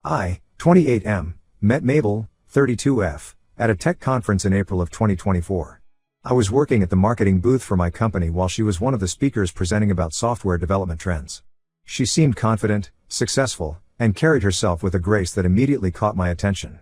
I, 28M, met Mabel, 32F, at a tech conference in April of 2024. I was working at the marketing booth for my company while she was one of the speakers presenting about software development trends. She seemed confident, successful, and carried herself with a grace that immediately caught my attention.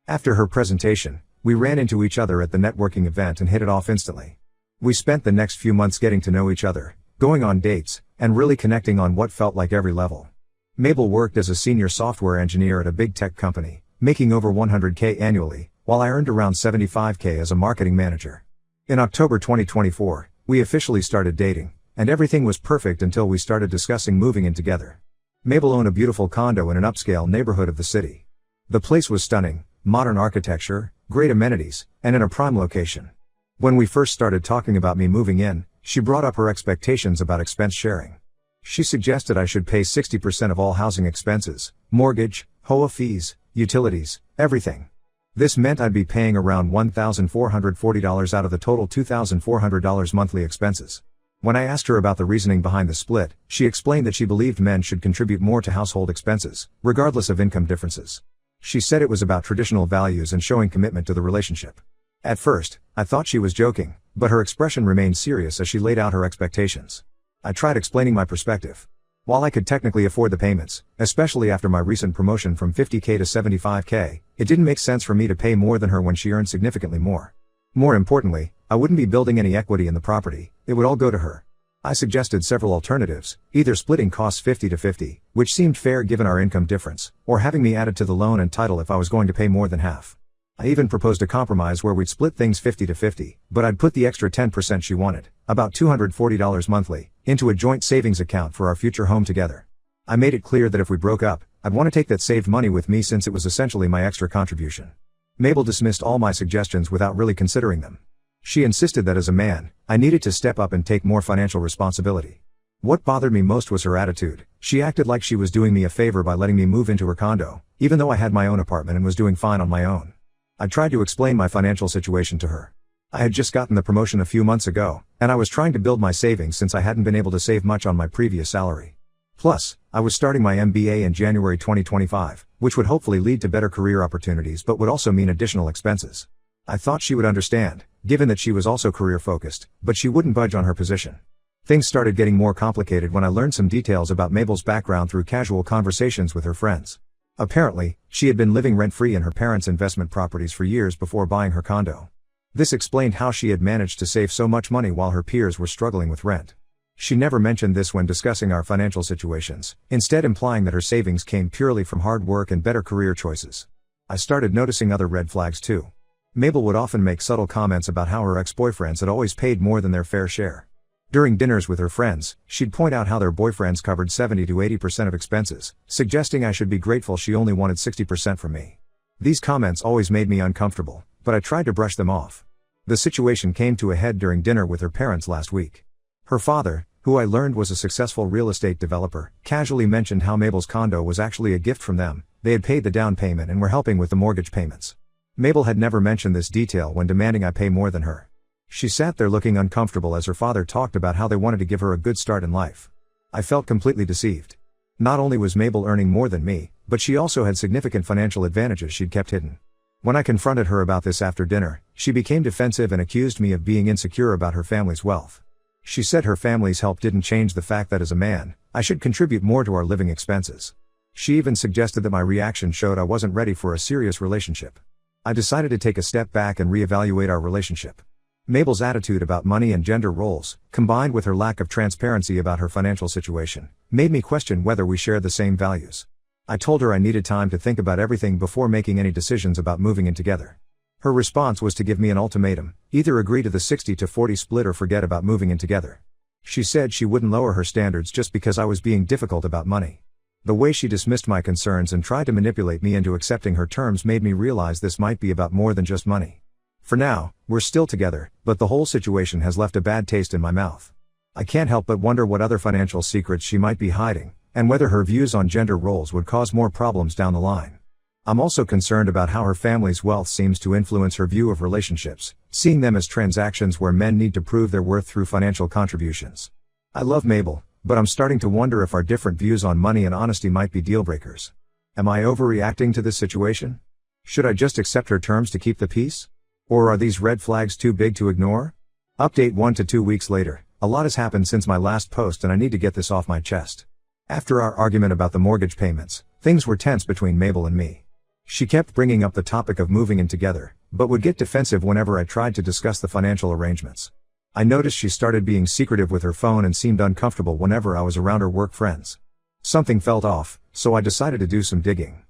After her presentation, we ran into each other at the networking event and hit it off instantly. We spent the next few months getting to know each other, going on dates, and really connecting on what felt like every level. Mabel worked as a senior software engineer at a big tech company, making over $100K annually, while I earned around $75K as a marketing manager. In October 2024, we officially started dating, and everything was perfect until we started discussing moving in together. Mabel owned a beautiful condo in an upscale neighborhood of the city. The place was stunning, modern architecture, great amenities, and in a prime location. When we first started talking about me moving in, she brought up her expectations about expense sharing. She suggested I should pay 60% of all housing expenses, mortgage, HOA fees, utilities, everything. This meant I'd be paying around $1,440 out of the total $2,400 monthly expenses. When I asked her about the reasoning behind the split, she explained that she believed men should contribute more to household expenses, regardless of income differences. She said it was about traditional values and showing commitment to the relationship. At first, I thought she was joking, but her expression remained serious as she laid out her expectations. I tried explaining my perspective. While I could technically afford the payments, especially after my recent promotion from $50K to $75K, it didn't make sense for me to pay more than her when she earned significantly more. More importantly, I wouldn't be building any equity in the property, it would all go to her. I suggested several alternatives, either splitting costs 50-50, which seemed fair given our income difference, or having me added to the loan and title if I was going to pay more than half. I even proposed a compromise where we'd split things 50-50, but I'd put the extra 10% she wanted, about $240 monthly, into a joint savings account for our future home together. I made it clear that if we broke up, I'd want to take that saved money with me since it was essentially my extra contribution. Mabel dismissed all my suggestions without really considering them. She insisted that as a man, I needed to step up and take more financial responsibility. What bothered me most was her attitude. She acted like she was doing me a favor by letting me move into her condo, even though I had my own apartment and was doing fine on my own. I tried to explain my financial situation to her. I had just gotten the promotion a few months ago, and I was trying to build my savings since I hadn't been able to save much on my previous salary. Plus, I was starting my MBA in January 2025, which would hopefully lead to better career opportunities but would also mean additional expenses. I thought she would understand, given that she was also career-focused, but she wouldn't budge on her position. Things started getting more complicated when I learned some details about Mabel's background through casual conversations with her friends. Apparently, she had been living rent-free in her parents' investment properties for years before buying her condo. This explained how she had managed to save so much money while her peers were struggling with rent. She never mentioned this when discussing our financial situations, instead implying that her savings came purely from hard work and better career choices. I started noticing other red flags too. Mabel would often make subtle comments about how her ex-boyfriends had always paid more than their fair share. During dinners with her friends, she'd point out how their boyfriends covered 70-80% of expenses, suggesting I should be grateful she only wanted 60% from me. These comments always made me uncomfortable, but I tried to brush them off. The situation came to a head during dinner with her parents last week. Her father, who I learned was a successful real estate developer, casually mentioned how Mabel's condo was actually a gift from them. They had paid the down payment and were helping with the mortgage payments. Mabel had never mentioned this detail when demanding I pay more than her. She sat there looking uncomfortable as her father talked about how they wanted to give her a good start in life. I felt completely deceived. Not only was Mabel earning more than me, but she also had significant financial advantages she'd kept hidden. When I confronted her about this after dinner, she became defensive and accused me of being insecure about her family's wealth. She said her family's help didn't change the fact that as a man, I should contribute more to our living expenses. She even suggested that my reaction showed I wasn't ready for a serious relationship. I decided to take a step back and reevaluate our relationship. Mabel's attitude about money and gender roles, combined with her lack of transparency about her financial situation, made me question whether we shared the same values. I told her I needed time to think about everything before making any decisions about moving in together. Her response was to give me an ultimatum: either agree to the 60-40 split or forget about moving in together. She said she wouldn't lower her standards just because I was being difficult about money. The way she dismissed my concerns and tried to manipulate me into accepting her terms made me realize this might be about more than just money. For now, we're still together, but the whole situation has left a bad taste in my mouth. I can't help but wonder what other financial secrets she might be hiding, and whether her views on gender roles would cause more problems down the line. I'm also concerned about how her family's wealth seems to influence her view of relationships, seeing them as transactions where men need to prove their worth through financial contributions. I love Mabel, but I'm starting to wonder if our different views on money and honesty might be deal breakers. Am I overreacting to this situation? Should I just accept her terms to keep the peace? Or are these red flags too big to ignore? Update 1 to 2 weeks later. A lot has happened since my last post and I need to get this off my chest. After our argument about the mortgage payments, things were tense between Mabel and me. She kept bringing up the topic of moving in together, but would get defensive whenever I tried to discuss the financial arrangements. I noticed she started being secretive with her phone and seemed uncomfortable whenever I was around her work friends. Something felt off, so I decided to do some digging.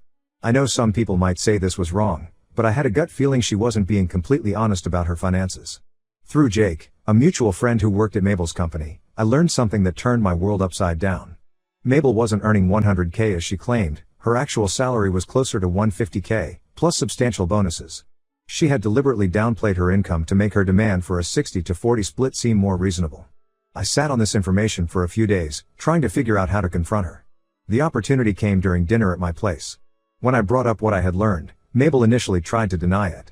I know some people might say this was wrong, but I had a gut feeling she wasn't being completely honest about her finances. Through Jake, a mutual friend who worked at Mabel's company, I learned something that turned my world upside down. Mabel wasn't earning $100K as she claimed. Her actual salary was closer to $150K, plus substantial bonuses. She had deliberately downplayed her income to make her demand for a 60-40 split seem more reasonable. I sat on this information for a few days, trying to figure out how to confront her. The opportunity came during dinner at my place. When I brought up what I had learned, Mabel initially tried to deny it.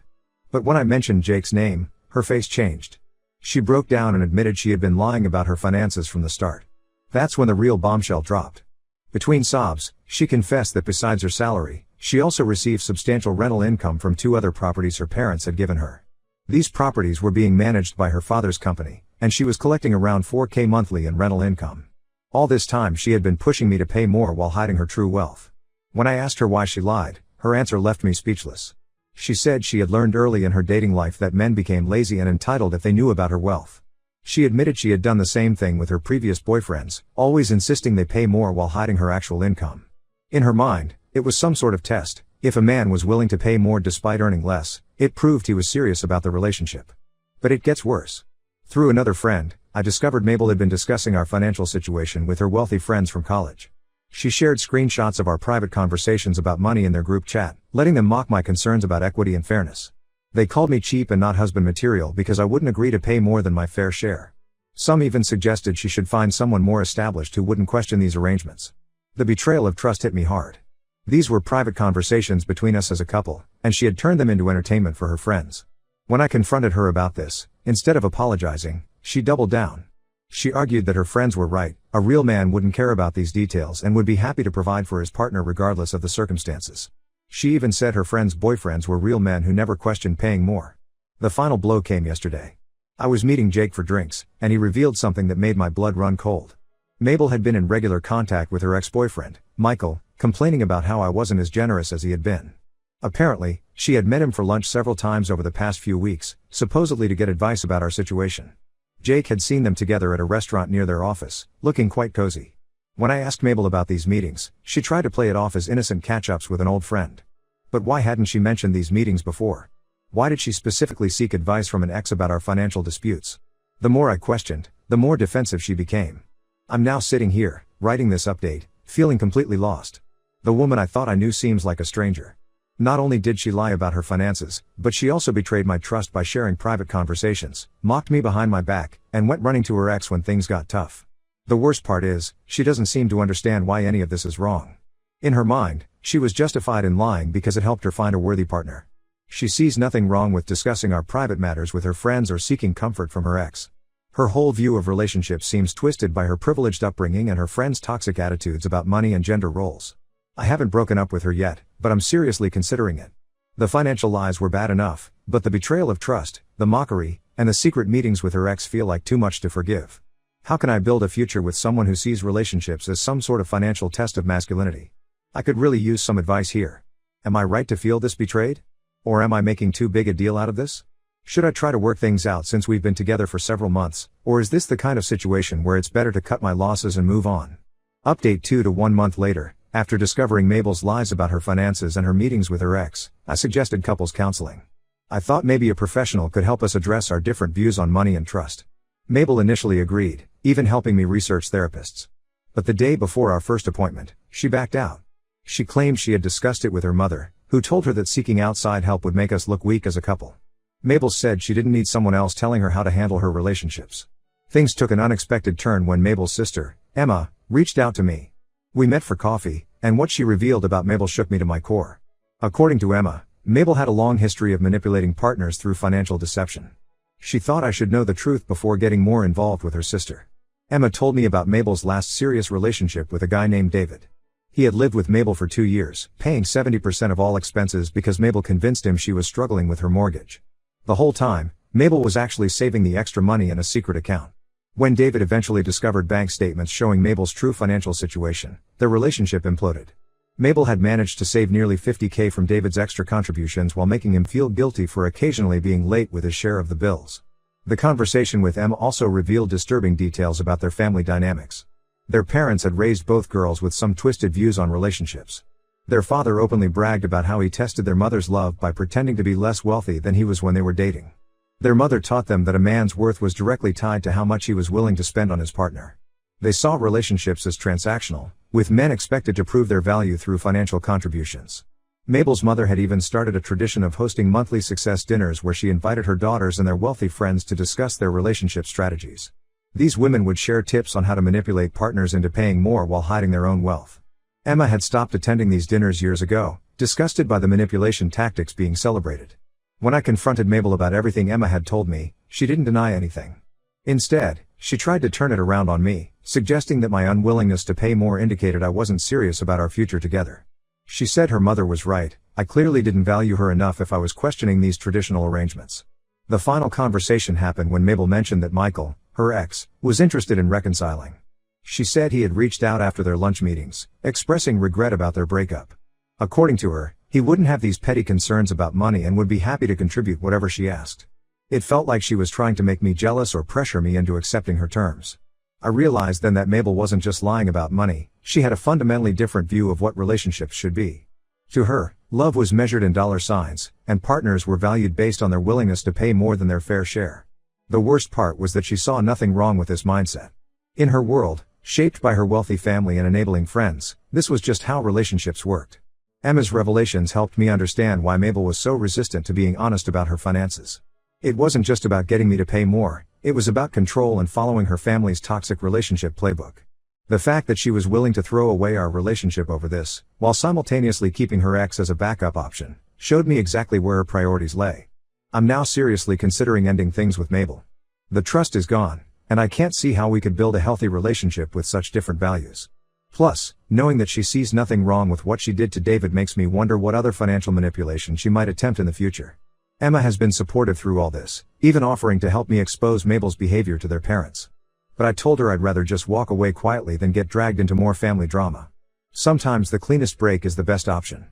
But when I mentioned Jake's name, her face changed. She broke down and admitted she had been lying about her finances from the start. That's when the real bombshell dropped. Between sobs, she confessed that besides her salary, she also received substantial rental income from 2 other properties her parents had given her. These properties were being managed by her father's company, and she was collecting around $4K monthly in rental income. All this time she had been pushing me to pay more while hiding her true wealth. When I asked her why she lied, her answer left me speechless. She said she had learned early in her dating life that men became lazy and entitled if they knew about her wealth. She admitted she had done the same thing with her previous boyfriends, always insisting they pay more while hiding her actual income. In her mind, it was some sort of test. If a man was willing to pay more despite earning less, it proved he was serious about the relationship. But it gets worse. Through another friend, I discovered Mabel had been discussing our financial situation with her wealthy friends from college. She shared screenshots of our private conversations about money in their group chat, letting them mock my concerns about equity and fairness. They called me cheap and not husband material because I wouldn't agree to pay more than my fair share. Some even suggested she should find someone more established who wouldn't question these arrangements. The betrayal of trust hit me hard. These were private conversations between us as a couple, and she had turned them into entertainment for her friends. When I confronted her about this, instead of apologizing, she doubled down. She argued that her friends were right, a real man wouldn't care about these details and would be happy to provide for his partner regardless of the circumstances. She even said her friends' boyfriends were real men who never questioned paying more. The final blow came yesterday. I was meeting Jake for drinks, and he revealed something that made my blood run cold. Mabel had been in regular contact with her ex-boyfriend, Michael, complaining about how I wasn't as generous as he had been. Apparently, she had met him for lunch several times over the past few weeks, supposedly to get advice about our situation. Jake had seen them together at a restaurant near their office, looking quite cozy. When I asked Mabel about these meetings, she tried to play it off as innocent catch-ups with an old friend. But why hadn't she mentioned these meetings before? Why did she specifically seek advice from an ex about our financial disputes? The more I questioned, the more defensive she became. I'm now sitting here, writing this update, feeling completely lost. The woman I thought I knew seems like a stranger. Not only did she lie about her finances, but she also betrayed my trust by sharing private conversations, mocked me behind my back, and went running to her ex when things got tough. The worst part is, she doesn't seem to understand why any of this is wrong. In her mind, she was justified in lying because it helped her find a worthy partner. She sees nothing wrong with discussing our private matters with her friends or seeking comfort from her ex. Her whole view of relationships seems twisted by her privileged upbringing and her friends' toxic attitudes about money and gender roles. I haven't broken up with her yet, but I'm seriously considering it. The financial lies were bad enough, but the betrayal of trust, the mockery, and the secret meetings with her ex feel like too much to forgive. How can I build a future with someone who sees relationships as some sort of financial test of masculinity? I could really use some advice here. Am I right to feel this betrayed? Or am I making too big a deal out of this? Should I try to work things out since we've been together for several months, or is this the kind of situation where it's better to cut my losses and move on? Update 2 to 1 month later, after discovering Mabel's lies about her finances and her meetings with her ex, I suggested couples counseling. I thought maybe a professional could help us address our different views on money and trust. Mabel initially agreed, even helping me research therapists. But the day before our first appointment, she backed out. She claimed she had discussed it with her mother, who told her that seeking outside help would make us look weak as a couple. Mabel said she didn't need someone else telling her how to handle her relationships. Things took an unexpected turn when Mabel's sister, Emma, reached out to me. We met for coffee, and what she revealed about Mabel shook me to my core. According to Emma, Mabel had a long history of manipulating partners through financial deception. She thought I should know the truth before getting more involved with her sister. Emma told me about Mabel's last serious relationship with a guy named David. He had lived with Mabel for 2 years, paying 70% of all expenses because Mabel convinced him she was struggling with her mortgage. The whole time, Mabel was actually saving the extra money in a secret account. When David eventually discovered bank statements showing Mabel's true financial situation, their relationship imploded. Mabel had managed to save nearly $50,000 from David's extra contributions while making him feel guilty for occasionally being late with his share of the bills. The conversation with Emma also revealed disturbing details about their family dynamics. Their parents had raised both girls with some twisted views on relationships. Their father openly bragged about how he tested their mother's love by pretending to be less wealthy than he was when they were dating. Their mother taught them that a man's worth was directly tied to how much he was willing to spend on his partner. They saw relationships as transactional, with men expected to prove their value through financial contributions. Mabel's mother had even started a tradition of hosting monthly success dinners where she invited her daughters and their wealthy friends to discuss their relationship strategies. These women would share tips on how to manipulate partners into paying more while hiding their own wealth. Emma had stopped attending these dinners years ago, disgusted by the manipulation tactics being celebrated. When I confronted Mabel about everything Emma had told me, she didn't deny anything. Instead, she tried to turn it around on me, suggesting that my unwillingness to pay more indicated I wasn't serious about our future together. She said her mother was right, I clearly didn't value her enough if I was questioning these traditional arrangements. The final conversation happened when Mabel mentioned that Michael, her ex, was interested in reconciling. She said he had reached out after their lunch meetings, expressing regret about their breakup. According to her, he wouldn't have these petty concerns about money and would be happy to contribute whatever she asked. It felt like she was trying to make me jealous or pressure me into accepting her terms. I realized then that Mabel wasn't just lying about money, she had a fundamentally different view of what relationships should be. To her, love was measured in dollar signs, and partners were valued based on their willingness to pay more than their fair share. The worst part was that she saw nothing wrong with this mindset. In her world, shaped by her wealthy family and enabling friends, this was just how relationships worked. Emma's revelations helped me understand why Mabel was so resistant to being honest about her finances. It wasn't just about getting me to pay more, it was about control and following her family's toxic relationship playbook. The fact that she was willing to throw away our relationship over this, while simultaneously keeping her ex as a backup option, showed me exactly where her priorities lay. I'm now seriously considering ending things with Mabel. The trust is gone, and I can't see how we could build a healthy relationship with such different values. Plus, knowing that she sees nothing wrong with what she did to David makes me wonder what other financial manipulation she might attempt in the future. Emma has been supportive through all this, even offering to help me expose Mabel's behavior to their parents. But I told her I'd rather just walk away quietly than get dragged into more family drama. Sometimes the cleanest break is the best option.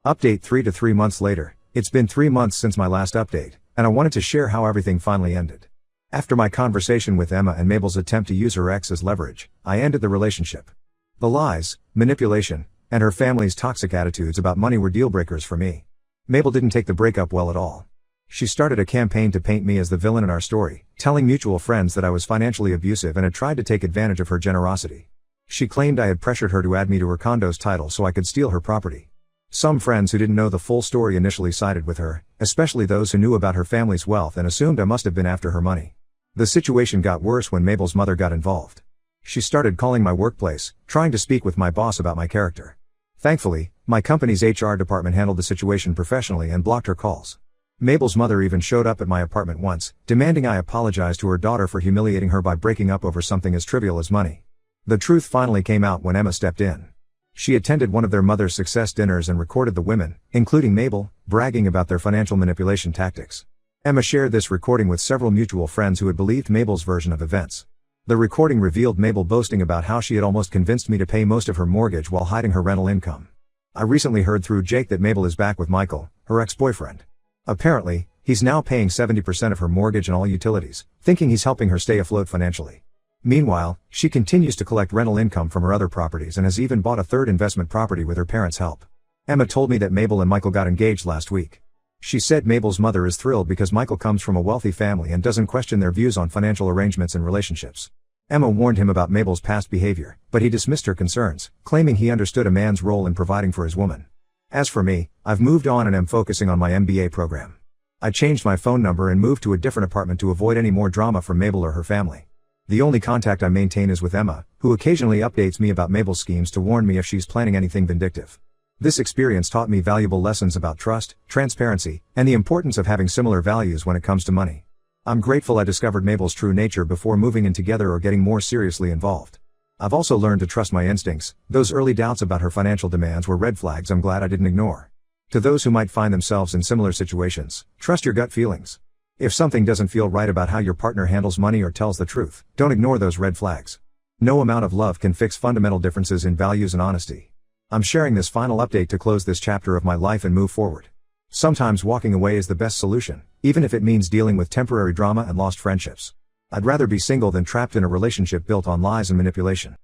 Update 3 to 3 months later. It's been 3 months since my last update, and I wanted to share how everything finally ended. After my conversation with Emma and Mabel's attempt to use her ex as leverage, I ended the relationship. The lies, manipulation, and her family's toxic attitudes about money were deal breakers for me. Mabel didn't take the breakup well at all. She started a campaign to paint me as the villain in our story, telling mutual friends that I was financially abusive and had tried to take advantage of her generosity. She claimed I had pressured her to add me to her condo's title so I could steal her property. Some friends who didn't know the full story initially sided with her, especially those who knew about her family's wealth and assumed I must have been after her money. The situation got worse when Mabel's mother got involved. She started calling my workplace, trying to speak with my boss about my character. Thankfully, my company's HR department handled the situation professionally and blocked her calls. Mabel's mother even showed up at my apartment once, demanding I apologize to her daughter for humiliating her by breaking up over something as trivial as money. The truth finally came out when Emma stepped in. She attended one of their mother's success dinners and recorded the women, including Mabel, bragging about their financial manipulation tactics. Emma shared this recording with several mutual friends who had believed Mabel's version of events. The recording revealed Mabel boasting about how she had almost convinced me to pay most of her mortgage while hiding her rental income. I recently heard through Jake that Mabel is back with Michael, her ex-boyfriend. Apparently, he's now paying 70% of her mortgage and all utilities, thinking he's helping her stay afloat financially. Meanwhile, she continues to collect rental income from her other properties and has even bought a third investment property with her parents' help. Emma told me that Mabel and Michael got engaged last week. She said Mabel's mother is thrilled because Michael comes from a wealthy family and doesn't question their views on financial arrangements and relationships. Emma warned him about Mabel's past behavior, but he dismissed her concerns, claiming he understood a man's role in providing for his woman. As for me, I've moved on and am focusing on my MBA program. I changed my phone number and moved to a different apartment to avoid any more drama from Mabel or her family. The only contact I maintain is with Emma, who occasionally updates me about Mabel's schemes to warn me if she's planning anything vindictive. This experience taught me valuable lessons about trust, transparency, and the importance of having similar values when it comes to money. I'm grateful I discovered Mabel's true nature before moving in together or getting more seriously involved. I've also learned to trust my instincts. Those early doubts about her financial demands were red flags I'm glad I didn't ignore. To those who might find themselves in similar situations, trust your gut feelings. If something doesn't feel right about how your partner handles money or tells the truth, don't ignore those red flags. No amount of love can fix fundamental differences in values and honesty. I'm sharing this final update to close this chapter of my life and move forward. Sometimes walking away is the best solution, even if it means dealing with temporary drama and lost friendships. I'd rather be single than trapped in a relationship built on lies and manipulation.